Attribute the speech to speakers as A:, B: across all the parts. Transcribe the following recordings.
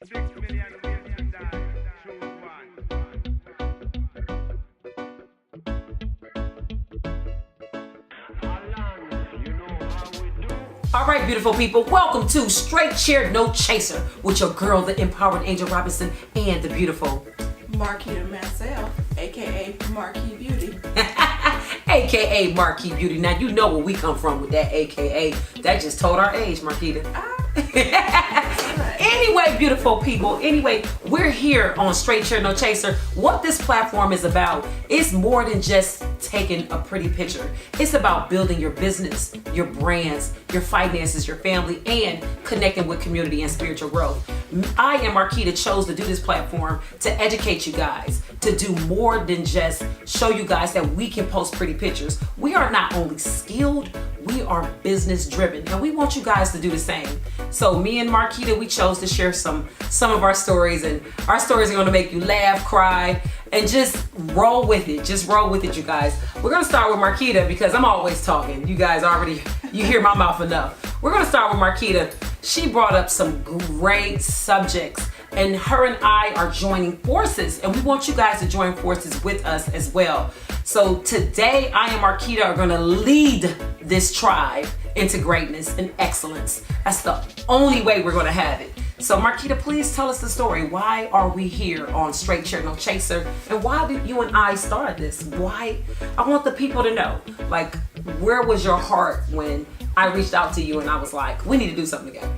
A: All right, beautiful people, welcome to Straight Chair No Chaser with your girl, the empowered Angel Robinson, and the beautiful
B: Marquita Mansell, aka Marquis Beauty.
A: AKA Marquis Beauty. Now you know where we come from with that AKA. That just told our age, Marquita. Anyway, beautiful people. Anyway, we're here on Straight Chair No Chaser. What this platform is about is more than just taking a pretty picture. It's about building your business, your brands, your finances, your family, and connecting with community and spiritual growth. I and Marquita chose to do this platform to educate you guys, to do more than just show you guys that we can post pretty pictures. We are not only skilled, we are business driven, and we want you guys to do the same. So me and Marquita, we chose to share some of our stories, and our stories are going to make you laugh, cry, and just roll with it. Just roll with it, you guys. We're going to start with Marquita because I'm always talking. You guys already, you hear my mouth enough. We're going to start with Marquita. She brought up some great subjects, and her and I are joining forces, and we want you guys to join forces with us as well. So today, I and Marquita are going to lead this tribe into greatness and excellence. That's the only way we're going to have it. So Marquita, please tell us the story. Why are we here on Straight Chair No Chaser? And why did you and I start this? Why? I want the people to know, like, where was your heart when I reached out to you and I was like, we need to do something together?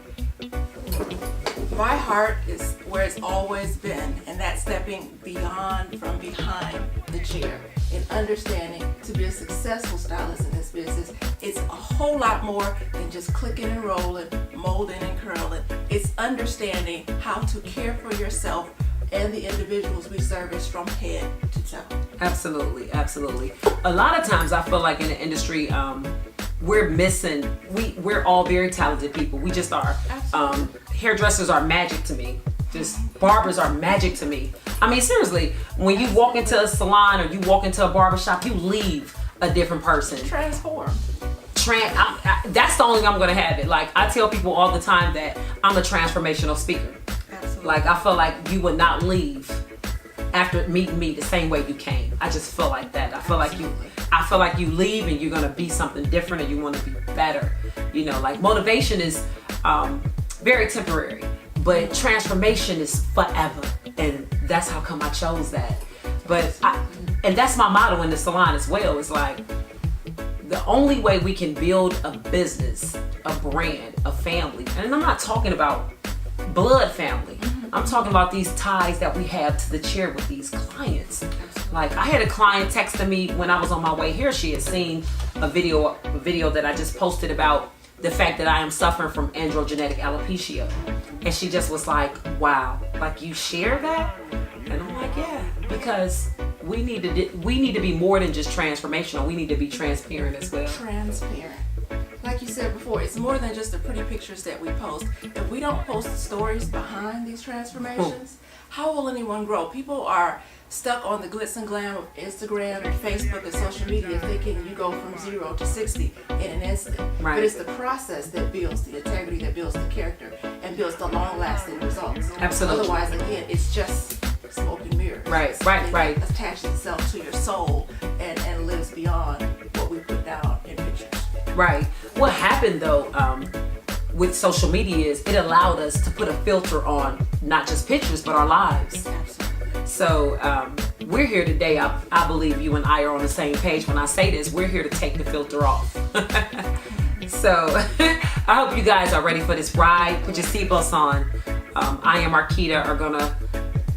B: My heart is where it's always been, and that's stepping beyond from behind the chair and understanding to be a successful stylist in this business. It's a whole lot more than just clicking and rolling, molding and curling. It's understanding how to care for yourself and the individuals we service from head to toe.
A: Absolutely, absolutely. A lot of times I feel like in the industry, we're missing, we're all very talented people. We just are. Hairdressers are magic to me. Just barbers are magic to me. I mean, seriously, when you walk into a salon or you walk into a barbershop, you leave a different person.
B: Transform.
A: That's the only way I'm gonna have it. Like, I tell people all the time that I'm a transformational speaker.
B: Absolutely.
A: Like, I feel like you would not leave after meeting me the same way you came. I just feel like that. I feel like you leave and you're gonna be something different and you want to be better. You know, like, motivation is very temporary, but transformation is forever, and that's how come I chose that. And that's my motto in the salon as well. It's like, the only way we can build a business, a brand, a family, and I'm not talking about blood family. I'm talking about these ties that we have to the chair with these clients. Like, I had a client texting me when I was on my way here. She had seen a video that I just posted about the fact that I am suffering from androgenetic alopecia. And she just was like, wow, like, you share that? And I'm like, yeah, because we need to be more than just transformational. We need to be transparent as well.
B: Transparent. Like you said before, it's more than just the pretty pictures that we post. If we don't post the stories behind these transformations, how will anyone grow? People are stuck on the glitz and glam of Instagram and Facebook and social media, thinking you go from 0 to 60 in an instant.
A: Right.
B: But it's the process that builds the integrity, that builds the character, and builds the long-lasting results.
A: Absolutely.
B: Otherwise, again, it's just smoke and mirrors.
A: Right.
B: It attaches itself to your soul and lives beyond what we put down in pictures.
A: Right. What happened though, with social media is it allowed us to put a filter on not just pictures, but our lives.
B: Absolutely.
A: So we're here today. I believe you and I are on the same page when I say this. We're here to take the filter off. So I hope you guys are ready for this ride. Put your seatbelts on. I and Marquita are gonna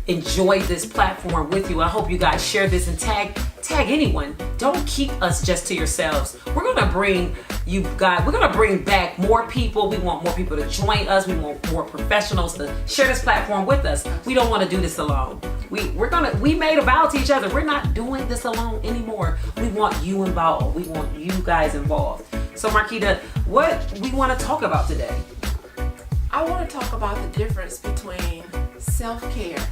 A: enjoy this platform with you. I hope you guys share this and tag anyone. Don't keep us just to yourselves. We're gonna bring back more people. We want more people to join us. We want more professionals to share this platform with us. We don't want to do this alone. We made a vow to each other. We're not doing this alone anymore. We want you involved. We want you guys involved. So Marquita, what we want to talk about today?
B: I want to talk about the difference between self-care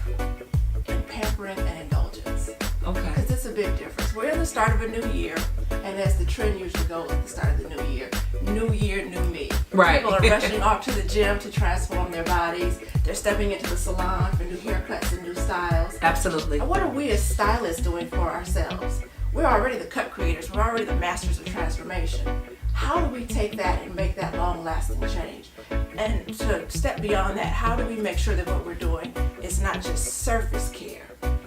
B: and pampering and indulgence.
A: Okay.
B: Because it's a big difference. We're in the start of a new year, and as the trend usually goes at the start of the new year, new me.
A: Right.
B: People are rushing off to the gym to transform their bodies. They're stepping into the salon for new haircuts and new styles.
A: Absolutely.
B: And what are we as stylists doing for ourselves? We're already the cut creators. We're already the masters of transformation. How do we take that and make that long-lasting change? And to step beyond that, how do we make sure that what we're doing is not just surface care,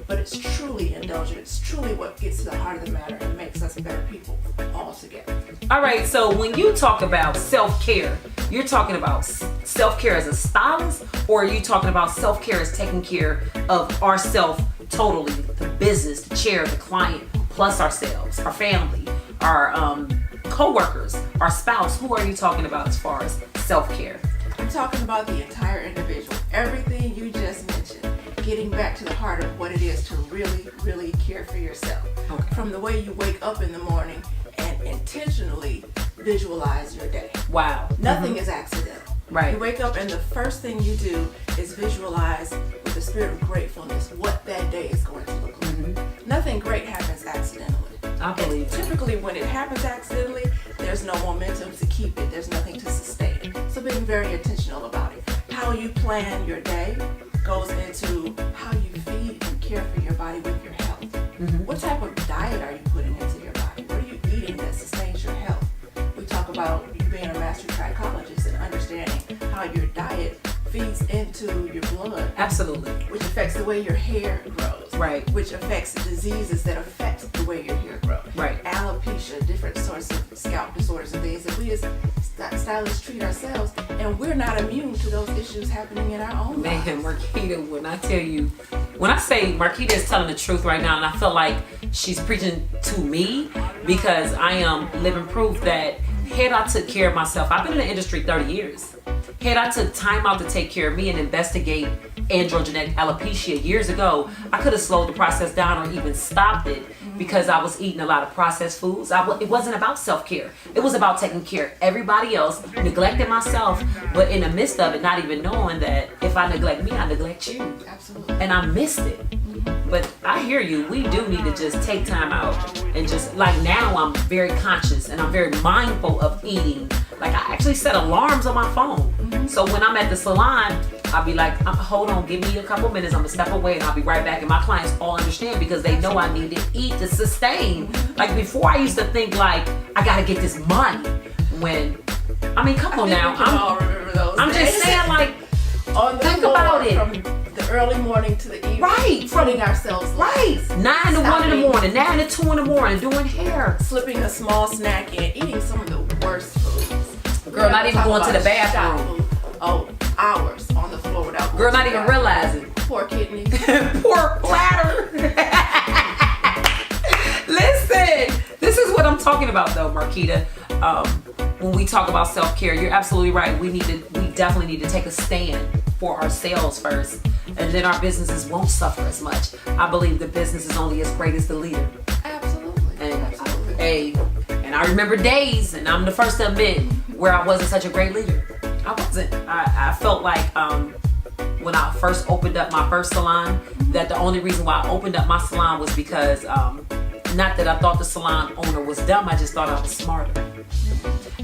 B: but it's truly indulgent. It's truly what gets to the heart of the matter and makes us better people all together.
A: All right, so when you talk about self-care, you're talking about self-care as a stylist, or are you talking about self-care as taking care of ourselves totally, the business, the chair, the client, plus ourselves, our family, our co-workers, our spouse? Who are you talking about as far as self-care?
B: I'm talking about the entire individual. Everything you just mentioned. Getting back to the heart of what it is to really, really care for yourself.
A: Okay.
B: From the way you wake up in the morning and intentionally visualize your day.
A: Wow.
B: Nothing is accidental.
A: Right.
B: You wake up and the first thing you do is visualize with a spirit of gratefulness what that day is going to look like. Nothing great happens accidentally.
A: I believe
B: And typically when it happens accidentally, there's no momentum to keep it. There's nothing to sustain it. So being very intentional about it. How you plan your day goes into how you feed and care for your body with your health. What type of diet are you putting into your body? What are you eating that sustains your health? We talk about you being a master trichologist and understanding how your diet feeds into your blood,
A: Absolutely.
B: which affects the way your hair grows,
A: Right.
B: which affects diseases that affect the way your hair grows.
A: Right.
B: Alopecia, different sorts of scalp disorders and things that we as stylists treat ourselves, and we're not immune to those issues happening in our own lives.
A: Man, Marquita, when I tell you, when I say Marquita is telling the truth right now, and I feel like she's preaching to me because I am living proof that had I took care of myself, I've been in the industry 30 years. Had I took time out to take care of me and investigate androgenetic alopecia years ago, I could have slowed the process down or even stopped it because I was eating a lot of processed foods. It wasn't about self-care. It was about taking care of everybody else, neglecting myself, but in the midst of it, not even knowing that if I neglect me, I neglect you.
B: Absolutely.
A: And I missed it. But I hear you. We do need to just take time out and just, like, now I'm very conscious and I'm very mindful of eating. Like, I actually set alarms on my phone. So when I'm at the salon, I'll be like, hold on, give me a couple minutes. I'm gonna step away and I'll be right back. And my clients all understand because they know I need to eat to sustain. Like, before I used to think like, I gotta get this money. When, I mean, come on now.
B: We can all remember those
A: I'm
B: days.
A: just saying, like,
B: on the
A: think
B: floor
A: about it.
B: From the early morning to the evening.
A: Right.
B: Putting ourselves
A: right, 9 to 1 in the morning, 9 to 2 in the morning, doing hair.
B: Slipping a small snack in, eating some of the worst foods.
A: Girl, not even going to the bathroom.
B: Shot food. Oh, hours on the floor without
A: Girl,
B: going
A: not
B: to the
A: even
B: bathroom.
A: realizing.
B: Poor kidneys.
A: Poor bladder. Listen, this is what I'm talking about though, Marquita. When we talk about self-care, you're absolutely right. We definitely need to take a stand for ourselves first, and then our businesses won't suffer as much. I believe the business is only as great as the leader.
B: Absolutely.
A: And and I remember days, and I'm the first to admit, where I wasn't such a great leader. I wasn't. I felt like when I first opened up my first salon, that the only reason why I opened up my salon was because not that I thought the salon owner was dumb, I just thought I was smarter.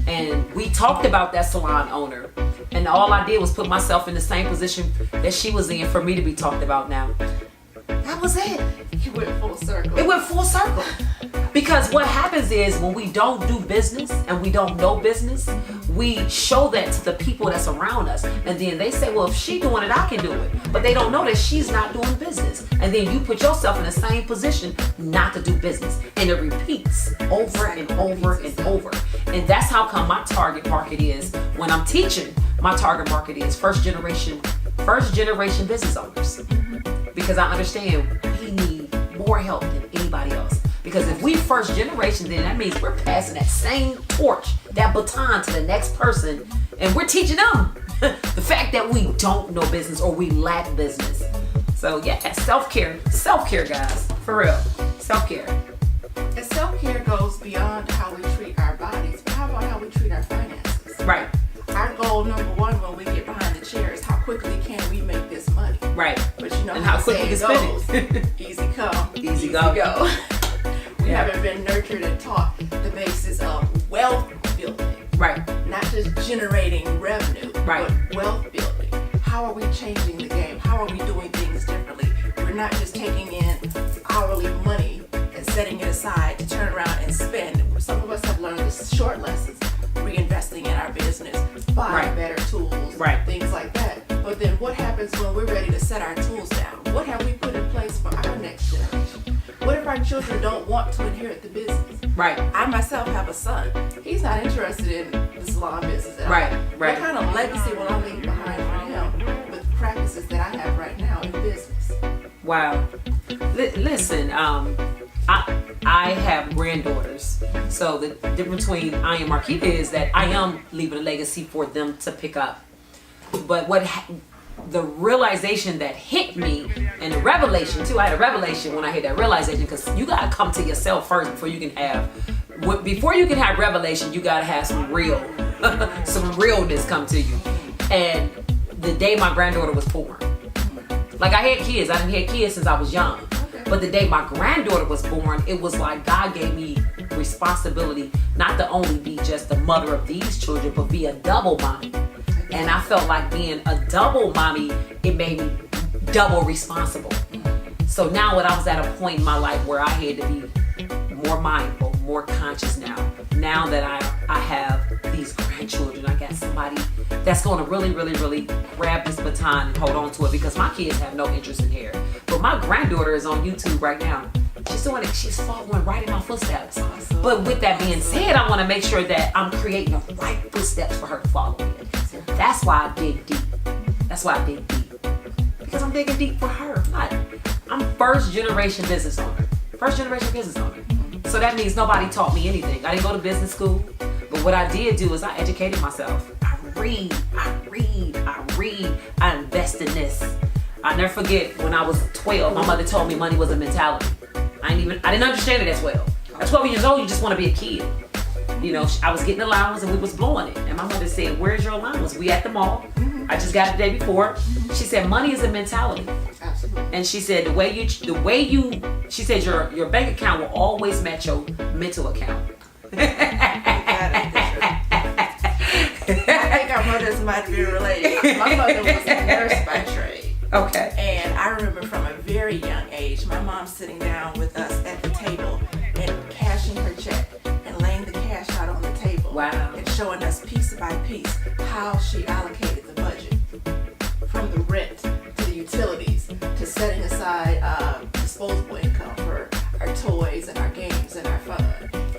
A: And we talked about that salon owner, and all I did was put myself in the same position that she was in for me to be talked about now. That was it.
B: You went full circle.
A: It went full circle. Because what happens is when we don't do business and we don't know business, we show that to the people that's around us. And then they say, well, if she's doing it, I can do it. But they don't know that she's not doing business. And then you put yourself in the same position not to do business. And it repeats over and over and over. And that's how come my target market is, when I'm teaching, my target market is first generation business owners. Because I understand we need more help than anybody else. Because if we first generation, then that means we're passing that same torch, that baton to the next person, and we're teaching them the fact that we don't know business or we lack business. So yeah, self-care, guys, for real, self-care.
B: And self-care goes beyond how we treat our bodies, but how about how we treat our finances?
A: Right.
B: Our goal number one when we get behind the chair is how quickly can we make this money?
A: Right.
B: But you know
A: And
B: how
A: how quickly
B: the
A: you
B: saying
A: spend
B: goes, easy come,
A: Easy go.
B: We haven't been nurtured and taught the basis of wealth building.
A: Right.
B: not just generating revenue,
A: Right.
B: but wealth building. How are we changing the game? How are we doing things differently? We're not just taking in hourly money and setting it aside to turn around and spend. Some of us have learned the short lessons, reinvesting in our business, buying
A: Right.
B: better tools,
A: Right.
B: things like that. But then what happens when we're ready to set our tools down? What have we put in place for our next generation? What if our children don't want to inherit the business?
A: Right.
B: I myself have a son. He's not interested in the salon business at all.
A: Right, right.
B: What kind of legacy will I leave behind for him with the practices that I have right now in business?
A: Wow. Listen, I have granddaughters. So the difference between I and Marquita is that I am leaving a legacy for them to pick up. But the realization that hit me, and the revelation too, I had a revelation when I had that realization, because you gotta come to yourself first before you can have revelation. You gotta have some realness come to you. And the day my granddaughter was born, like I had kids, I didn't have kids since I was young. But the day my granddaughter was born, it was like God gave me responsibility not to only be just the mother of these children, but be a double mommy. And I felt like being a double mommy, it made me double responsible. So now when I was at a point in my life where I had to be more mindful, more conscious now that I have these grandchildren, I got somebody that's going to really, really, really grab this baton and hold on to it, because my kids have no interest in hair. But my granddaughter is on YouTube right now. She's doing it. She's following right in my footsteps.
B: Awesome.
A: But with that being said, I want to make sure that I'm creating the right footsteps for her to follow in. That's why I dig deep. Because I'm digging deep for her. I'm first generation business owner. So that means nobody taught me anything. I didn't go to business school. But what I did do is I educated myself. I read. I invest in this. I never forget when I was 12, my mother told me money was a mentality. I didn't understand it as well. At 12 years old, you just want to be a kid. You know, I was getting allowance and we was blowing it. And my mother said, "Where's your allowance?" We at the mall. I just got it the day before. She said, "Money is a mentality."
B: Absolutely.
A: And she said, she said your bank account will always match your mental account.
B: I think our mothers might be related. My mother was a nurse by trade.
A: Okay.
B: And I remember from a very young age, my mom sitting down with us at the table and cashing her check and laying the cash out on the table.
A: Wow.
B: And showing us piece by piece how she allocated the budget, from the rent to the utilities to setting aside disposable income for our toys and our games and our fun,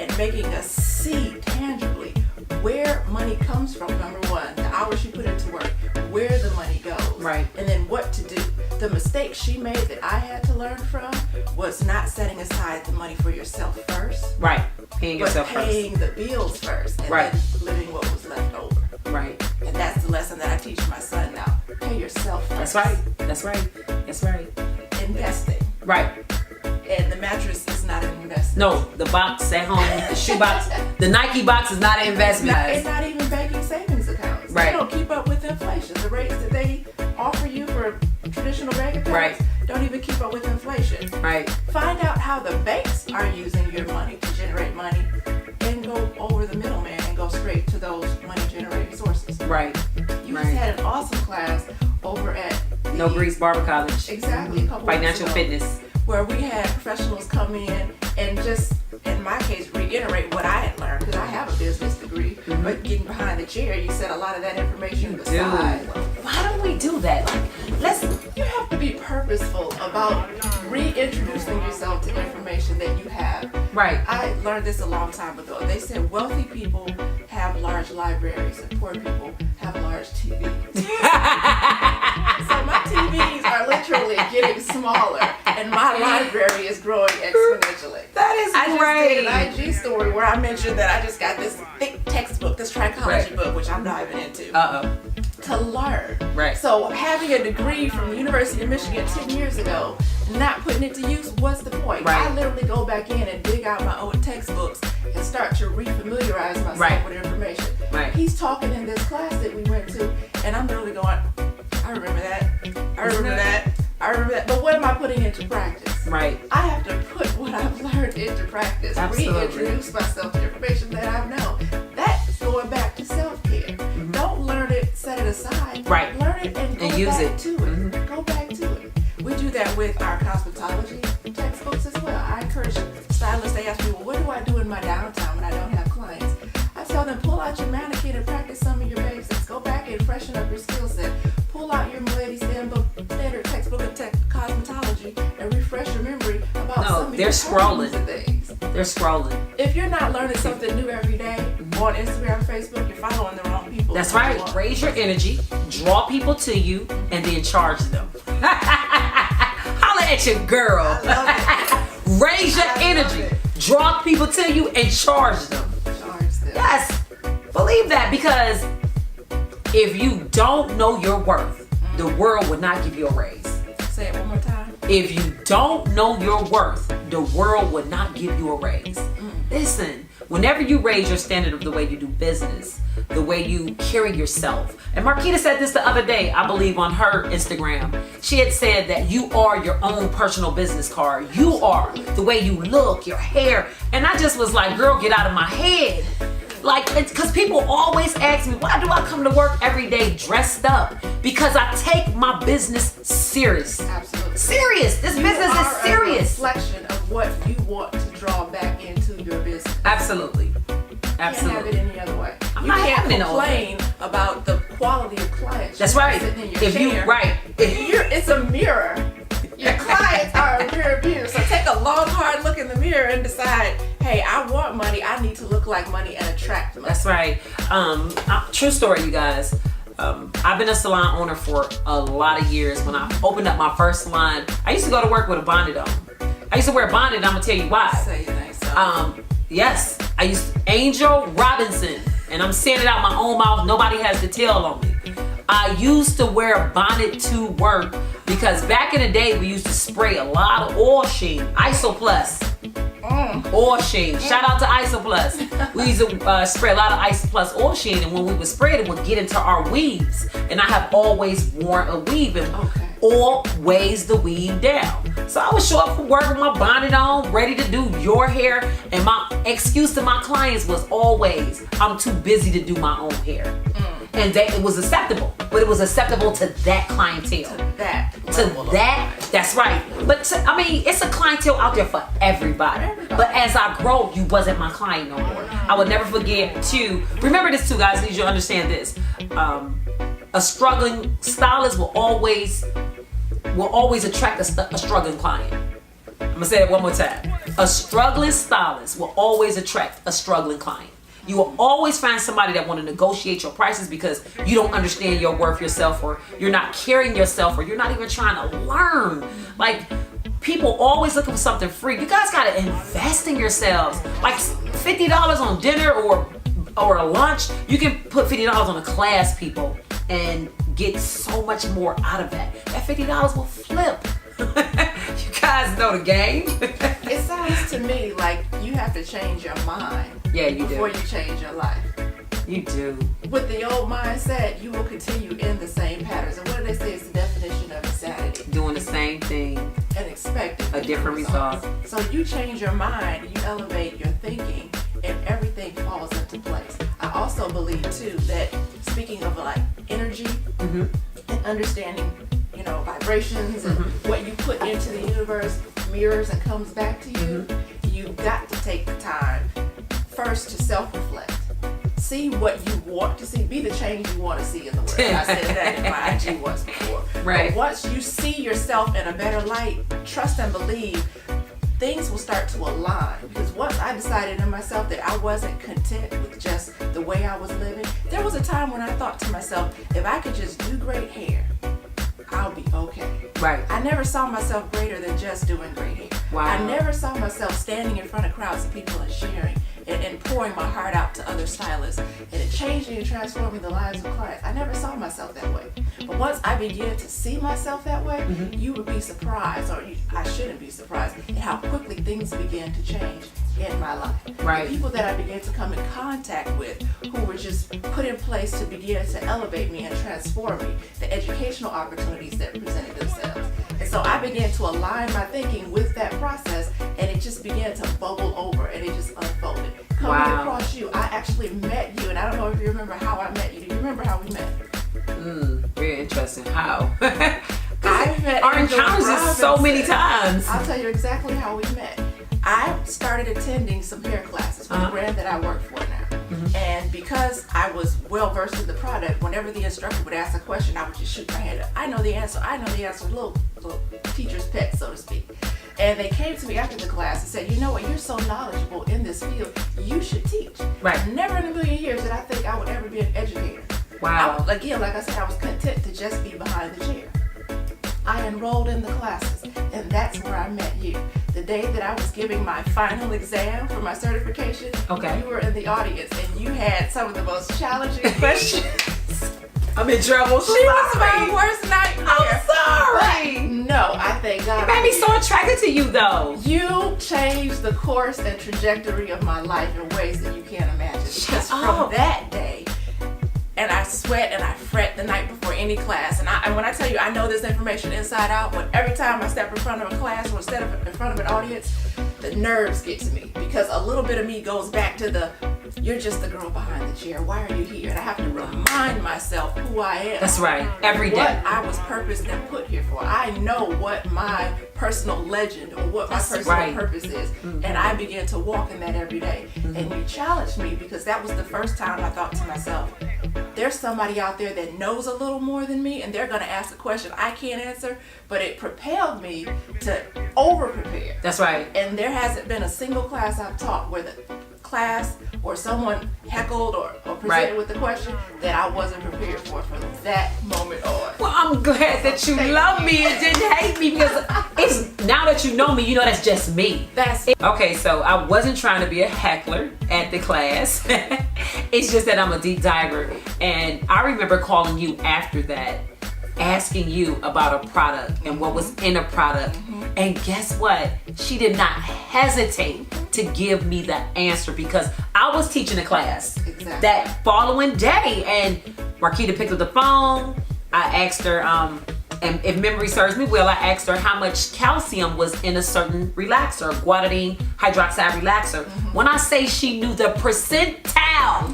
B: and making us see tangibly where money comes from, number one, the hours she put into work, where the money goes,
A: Right.
B: and then what to do. The mistake she made that I had to learn from was not setting aside the money for yourself first,
A: Right. Paying
B: but
A: yourself
B: paying the bills first, and
A: Right.
B: then living what was left over.
A: first. Right.
B: And that's the lesson that I teach my son now. Pay yourself first.
A: That's right.
B: Investing.
A: Right.
B: And the mattress is not an investment.
A: No, the box at home, the shoe box, the Nike box is not an investment.
B: It's not even banking savings accounts.
A: Right.
B: They don't keep up with inflation. The rates that they offer you for traditional bank accounts
A: Right.
B: don't even keep up with inflation.
A: Right.
B: Find out how the banks are using your money to generate money, and go over the middleman and go straight to those money generating sources.
A: Right.
B: You
A: Right.
B: just had an awesome class over at
A: No Grease Barber College.
B: Exactly. A couple
A: Financial
B: weeks ago,
A: fitness.
B: where we had professionals come in and just, in my case, reiterate what I had learned, because I have a business degree. But getting behind the chair, you set a lot of that information aside.
A: Why don't we do that? Like,
B: You have to be purposeful about reintroducing yourself to information that you have.
A: right.
B: I learned this a long time ago. They said wealthy people have large libraries and poor people have large TVs. So my TVs are literally getting smaller, and my library is growing exponentially.
A: That is
B: I just
A: great.
B: did an IG story where I mentioned that I just got this thick textbook, this trichology
A: Right.
B: book, which I'm diving into,
A: Uh-oh.
B: to learn.
A: Right.
B: So having a degree from the University of Michigan 10 years ago, not putting it to use, what's the point?
A: Right.
B: I literally go back in and dig out my old textbooks and start to refamiliarize myself
A: Right.
B: with information.
A: Right.
B: He's talking in this class that we went to, and I'm literally going, I remember that. I remember that. I remember that. But what am I putting into practice?
A: Right.
B: I have to put what I've learned into practice.
A: Absolutely.
B: Reintroduce myself to information that I know. That's going back to self-care.
A: Right.
B: Learn it and go
A: use
B: back
A: it.
B: to it. Go back to it. We do that with our cosmetology textbooks as well. I encourage stylists, they ask me, well, what do I do in my downtime when I don't have clients? I tell them, pull out your mannequin and practice some of your basics. Go back and freshen up your skill set. Pull out your Milady Standard textbook of cosmetology and refresh your memory about some of your terms and things.
A: They're scrolling.
B: If you're not learning something new every day on Instagram and Facebook, you're following the wrong people.
A: That's right. Raise your energy, draw people to you, and then charge them. Holla at your girl. Raise your energy, draw people to you, and charge them. Yes, believe that, because if you don't know your worth, the world would not give you a raise.
B: Say it one more time.
A: If you don't know your worth, the world would not give you a raise. Listen, whenever you raise your standard of the way you do business, the way you carry yourself, and Marquita said this the other day, I believe on her Instagram, she had said that you are your own personal business card. You are the way you look, your hair, and I just was like, girl, get out of my head. Like, because people always ask me, why do I come to work every day dressed up? Because I take my business serious.
B: Absolutely.
A: Serious. This business is serious.
B: A reflection of what you want to draw back into your business.
A: Absolutely. Absolutely.
B: You can't have it any other way.
A: I'm
B: you
A: not
B: can't
A: having it all
B: complain about the quality of clients.
A: That's right.
B: Sitting in your
A: If you
B: chair.
A: right.
B: It's a mirror. Your clients are a mirror view. So take a long, hard look in the mirror and decide, hey, I want money. I need to look like money and attract money.
A: That's right. True story, you guys. I've been a salon owner for a lot of years. When I opened up my first salon, I used to go to work with a bonnet on. I used to wear a bonnet, and I'm gonna tell you why.
B: Say your name, so.
A: Yes, I used Angel Robinson, and I'm saying it out my own mouth. Nobody has to tell on me. I used to wear a bonnet to work because back in the day we used to spray a lot of oil sheen, Isoplus. Oil sheen. Shout out to Isoplus. We used to spray a lot of Isoplus oil sheen, and when we would spray it, it would get into our weaves. And I have always worn a weave, and oil weighs the weave down. So I would show up for work with my bonnet on, ready to do your hair, and my excuse to my clients was always, I'm too busy to do my own hair. And that it was acceptable, but it was acceptable to that clientele. That's right. But I mean, it's a clientele out there for everybody. But as I grow, you wasn't my client no more. I would never forget to remember this too, guys. I need you to understand this. A struggling stylist will always attract a struggling client. I'm gonna say it one more time. A struggling stylist will always attract a struggling client. You will always find somebody that want to negotiate your prices because you don't understand your worth yourself, or you're not carrying yourself, or you're not even trying to learn. Like, people always looking for something free. You guys got to invest in yourselves. Like $50 on dinner or a lunch, you can put $50 on a class, people, and get so much more out of that. That $50 will flip. You guys know the game.
B: It sounds to me like you have to change your mind.
A: Yeah, you
B: before
A: do.
B: you change your life.
A: You do.
B: With the old mindset, you will continue in the same patterns. And what do they say is the definition of insanity?
A: Doing the same thing
B: and expecting
A: a different result.
B: So you change your mind, you elevate your thinking, and everything falls into place. I also believe too that, speaking of like energy and understanding, vibrations and what you put into the universe mirrors and comes back to you, you've got to take the time first to self-reflect. See what you want to see. Be the change you want to see in the world. I said that in my IG once before.
A: Right.
B: But once you see yourself in a better light, trust and believe, things will start to align. Because once I decided in myself that I wasn't content with just the way I was living, there was a time when I thought to myself, if I could just do great hair, I'll be okay.
A: Right.
B: I never saw myself greater than just doing great hair.
A: Wow.
B: I never saw myself standing in front of crowds of people and sharing and pouring my heart out to other stylists and changing and transforming the lives of clients. I never saw myself that way. But once I began to see myself that way, you would be surprised, or I shouldn't be surprised, at how quickly things began to change in my life.
A: Right.
B: The people that I began to come in contact with who were just put in place to begin to elevate me and transform me, the educational opportunities that presented themselves. And so I began to align my thinking with that process, and it just began to bubble over and it just unfolded. Coming across you, I actually met you, and I don't know if you remember how I met you. Do you remember how we met?
A: Very interesting. How?
B: I met
A: Our
B: Angela
A: encounters is so
B: Robinson.
A: many times.
B: I'll tell you exactly how we met. I started attending some hair classes for the brand that I work for now. And because I was well versed in the product, whenever the instructor would ask a question, I would just shoot my hand up. I know the answer. Little teacher's pet, so to speak. And they came to me after the class and said, you know what, you're so knowledgeable in this field, you should teach.
A: Right.
B: Never in a million years did I think I would ever be an educator.
A: Wow.
B: Again, like I said, I was content to just be behind the chair. I enrolled in the classes, and that's where I met you. The day that I was giving my final exam for my certification,
A: Okay.
B: you were in the audience, and you had some of the most challenging questions.
A: I'm in trouble.
B: She was my worst nightmare.
A: I'm sorry.
B: But no, I thank God.
A: It made me so attracted to you, though.
B: You changed the course and trajectory of my life in ways that you can't imagine. Because from that day, and I sweat and I fret the night before any class. And when I tell you I know this information inside out, but every time I step in front of a class or instead of in front of an audience, the nerves get to me. Because a little bit of me goes back to you're just the girl behind the chair. Why are you here? And I have to remind myself who I am.
A: That's right. Every day.
B: What I was purposed and put here for. I know what my personal legend or what my personal purpose is. And I began to walk in that every day. And you challenged me because that was the first time I thought to myself, there's somebody out there that knows a little more than me and they're going to ask a question I can't answer, but it propelled me to over prepare.
A: That's right.
B: And there hasn't been a single class I've taught where the class or someone heckled or presented with the question that I wasn't prepared for from that moment on.
A: Well, I'm glad that you love me and didn't hate me because it's now that you know me, you know that's just me.
B: That's it.
A: Okay, so I wasn't trying to be a heckler at the class. It's just that I'm a deep diver. And I remember calling you after that, asking you about a product and what was in a product. And guess what? She did not hesitate to give me the answer because I was teaching a class that following day. And Marquita picked up the phone. I asked her, and if memory serves me well, I asked her how much calcium was in a certain relaxer, guanidine hydroxide relaxer. When I say she knew the percentile,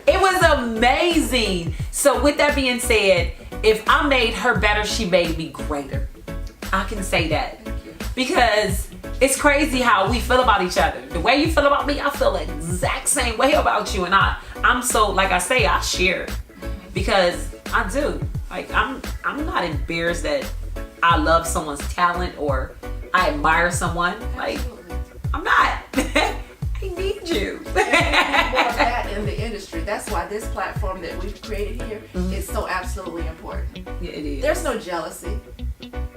A: it was amazing. So with that being said, if I made her better, she made me greater. I can say that. Because it's crazy how we feel about each other. The way you feel about me, I feel the exact same way about you. And I'm so, like I say, I share. Because I do. Like, I'm not embarrassed that I love someone's talent or I admire someone. Like, I'm not. I need you.
B: More of that in the industry. That's why this platform that we've created here is so absolutely important.
A: Yeah, it is.
B: There's no jealousy.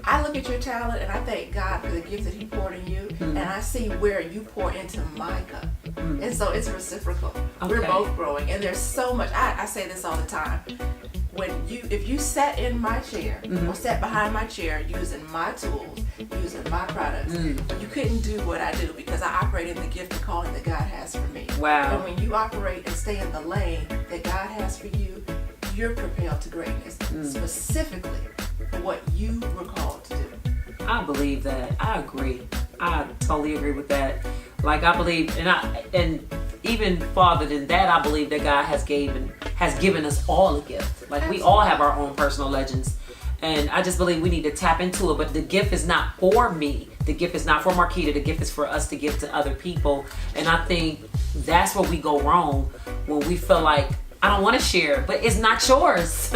B: I look at your talent and I thank God for the gift that He poured in you, and I see where you pour into my cup. And so it's reciprocal.
A: Okay.
B: We're both growing, and there's so much. I say this all the time. If you sat in my chair or sat behind my chair using my tools, using my products, you couldn't do what I do because I operate in the gift and calling that God has for me.
A: Wow.
B: And when you operate and stay in the lane that God has for you, you're propelled to greatness, specifically for what you were called to do.
A: I believe that. I agree. I totally agree with that. Like I believe, and even farther than that, I believe that God has given us all a gift. Like we all have our own personal legends, and I just believe we need to tap into it. But the gift is not for me. The gift is not for Marquita. The gift is for us to give to other people. And I think that's where we go wrong when we feel like I don't want to share, but it's not yours.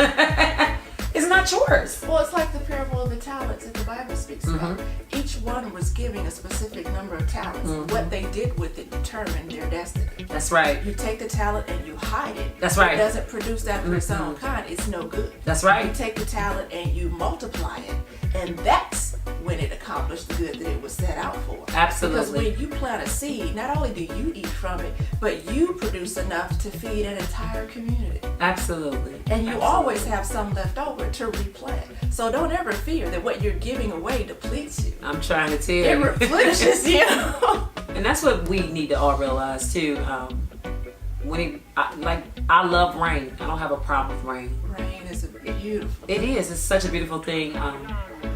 A: It's not yours.
B: Well, it's like the parable of the talents that the Bible speaks about. Each one was giving a specific number of talents. What they did with it determined their destiny.
A: That's right.
B: You take the talent and you hide it.
A: That's right.
B: It doesn't produce after its own kind. It's no good.
A: That's right.
B: You take the talent and you multiply it, and that's when it accomplished the good that it was set out for.
A: Absolutely.
B: Because when you plant a seed, not only do you eat from it, but you produce enough to feed an entire community.
A: Absolutely.
B: And you always have some left over to replant. So don't ever fear that what you're giving away depletes you.
A: I'm trying to tell
B: It
A: you.
B: replenishes you.
A: And that's what we need to all realize too. I love rain. I don't have a problem with rain.
B: Rain is beautiful.
A: It is. It's such a beautiful thing.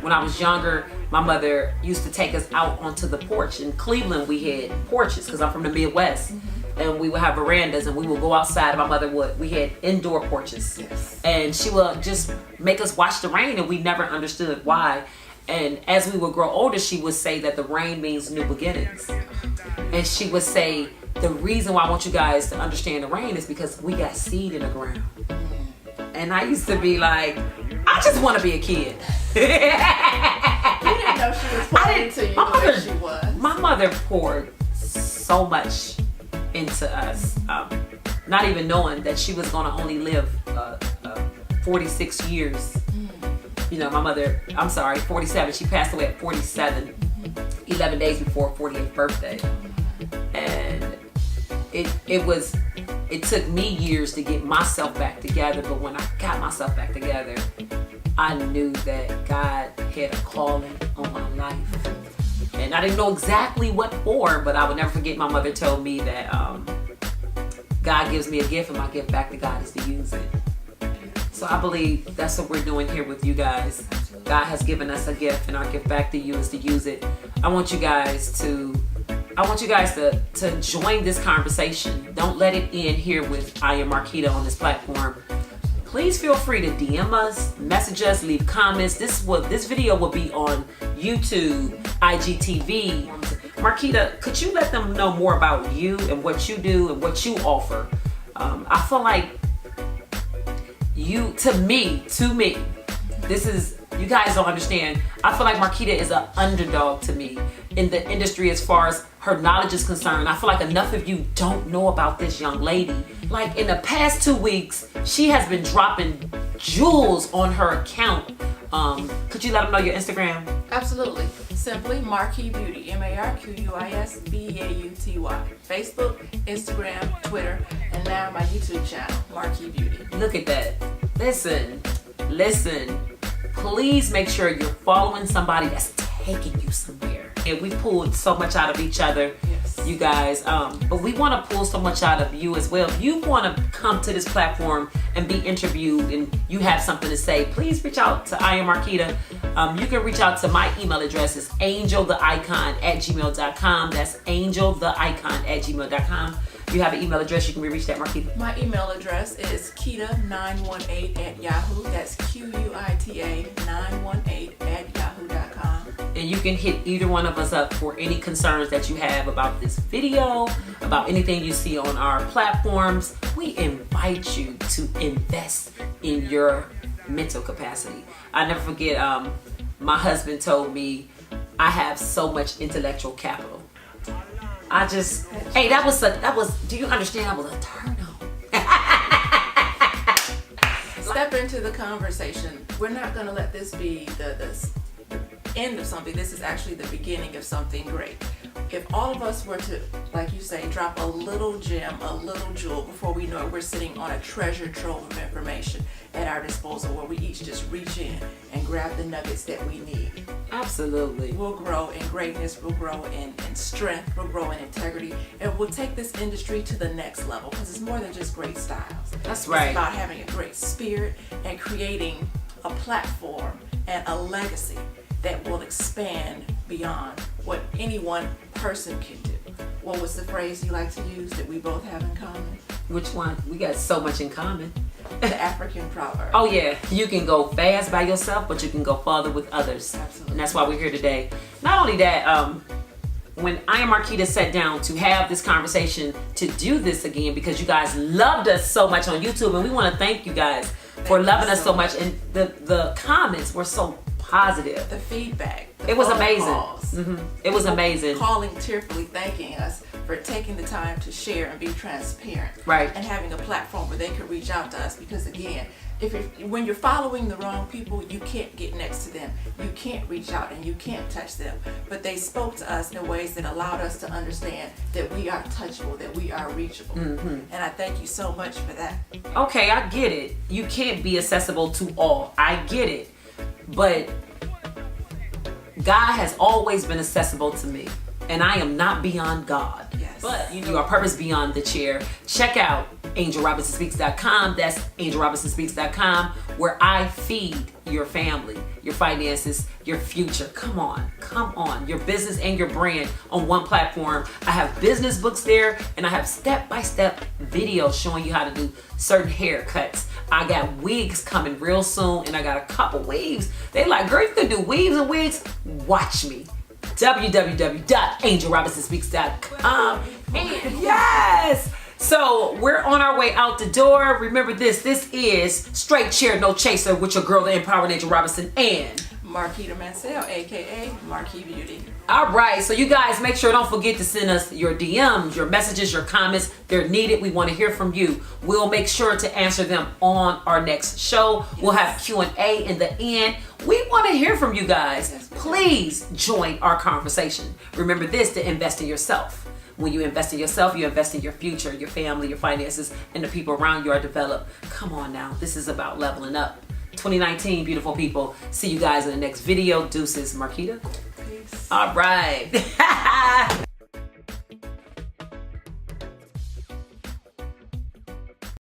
A: When I was younger, my mother used to take us out onto the porch. In Cleveland, we had porches because I'm from the Midwest. and we would have verandas, and we would go outside. My mother would. We had indoor porches,
B: Yes.
A: and she would just make us watch the rain, and we never understood why. And as we would grow older, she would say that the rain means new beginnings, and she would say the reason why I want you guys to understand the rain is because we got seed in the ground. And I used to be like, I just want to be a kid.
B: You didn't know she was pouring into you the way she was.
A: My mother poured so much into us, not even knowing that she was going to only live 46 years. You know, my mother, 47. She passed away at 47, 11 days before her 48th birthday. And it took me years to get myself back together, but when I got myself back together, I knew that God had a calling on my life. And I didn't know exactly what for, but I would never forget my mother told me that God gives me a gift, and my gift back to God is to use it. So I believe that's what we're doing here with you guys. God has given us a gift, and our gift back to you is to use it. I want you guys to join this conversation. Don't let it end here with I Am Marquita on this platform. Please feel free to DM us, message us, leave comments. This video will be on YouTube, IGTV. Marquita, could you let them know more about you and what you do and what you offer? I feel like to me, this is, you guys don't understand. I feel like Marquita is an underdog to me in the industry as far as her knowledge is concerned. I feel like enough of you don't know about this young lady. Like in the past 2 weeks, she has been dropping jewels on her account. Could you let them know your Instagram?
B: Absolutely. Simply Marquis Beauty, MarQuisBeauty. Facebook, Instagram, Twitter, and now my YouTube channel, Marquis Beauty.
A: Look at that. Listen. Please make sure you're following somebody that's taking you somewhere. And we pulled so much out of each other,
B: Yes.
A: you guys. But we want to pull so much out of you as well. If you want to come to this platform and be interviewed and you have something to say, please reach out to I Am Marquita. You can reach out to my email address. It's angeltheicon@gmail.com. That's angeltheicon@gmail.com. You have an email address you can be reached at, Marquita.
B: My email address is kita918@yahoo. That's QUITA 918@yahoo.com.
A: And you can hit either one of us up for any concerns that you have about this video, about anything you see on our platforms. We invite you to invest in your mental capacity. I never forget, my husband told me I have so much intellectual capital. That was, do you understand? That was a turn on.
B: Step into the conversation. We're not going to let this be the end of something. This is actually the beginning of something great. If all of us were to, like you say, drop a little gem, a little jewel, before we know it, we're sitting on a treasure trove of information at our disposal where we each just reach in and grab the nuggets that we need.
A: Absolutely.
B: We'll grow in greatness, we'll grow in strength, we'll grow in integrity, and we'll take this industry to the next level because it's more than just great styles.
A: That's right.
B: It's about having a great spirit and creating a platform and a legacy that will expand beyond what any one person can do. What was the phrase you like to use that we both have in common?
A: Which one? We got so much in common.
B: The African proverb.
A: Oh yeah, you can go fast by yourself, but you can go farther with others.
B: Absolutely.
A: And that's why we're here today. Not only that, when I Am Marquita sat down to have this conversation, to do this again, because you guys loved us so much on YouTube, and we want to thank you guys for loving us so much. And the comments were so positive.
B: The feedback.
A: It was
B: phone
A: amazing.
B: calls.
A: It was amazing.
B: Calling tearfully, thanking us for taking the time to share and be transparent.
A: Right.
B: And having a platform where they could reach out to us, because again, when you're following the wrong people, you can't get next to them. You can't reach out and you can't touch them. But they spoke to us in ways that allowed us to understand that we are touchable, that we are reachable. And I thank you so much for that.
A: Okay, I get it. You can't be accessible to all. I get it. But God has always been accessible to me. And I am not beyond God.
B: Yes.
A: But you are purpose beyond the chair. Check out AngelRobinsonSpeaks.com. That's AngelRobinsonSpeaks.com, where I feed your family, your finances, your future. Come on, your business and your brand on one platform. I have business books there, and I have step-by-step videos showing you how to do certain haircuts. I got wigs coming real soon, and I got a couple weaves. They like, girl, you can do weaves and wigs? Watch me. www.angelrobinsonspeaks.com. And yes! So we're on our way out the door. Remember this is Straight Chair No Chaser with your girl, the Empowered Angel Robinson, and
B: Marquita Mansell, aka Marquis Beauty.
A: all right, so you guys make sure, don't forget to send us your DMs, your messages, your comments. They're needed. We want to hear from you. We'll make sure to answer them on our next show. We'll have Q&A in the end. We want to hear from you guys. Please join our conversation. Remember this, to invest in yourself. When you invest in yourself, you invest in your future, your family, your finances, and the people around you are developed. Come on now, this is about leveling up. 2019, beautiful people. See you guys in the next video. Deuces. Marquita?
B: Peace.
A: All right.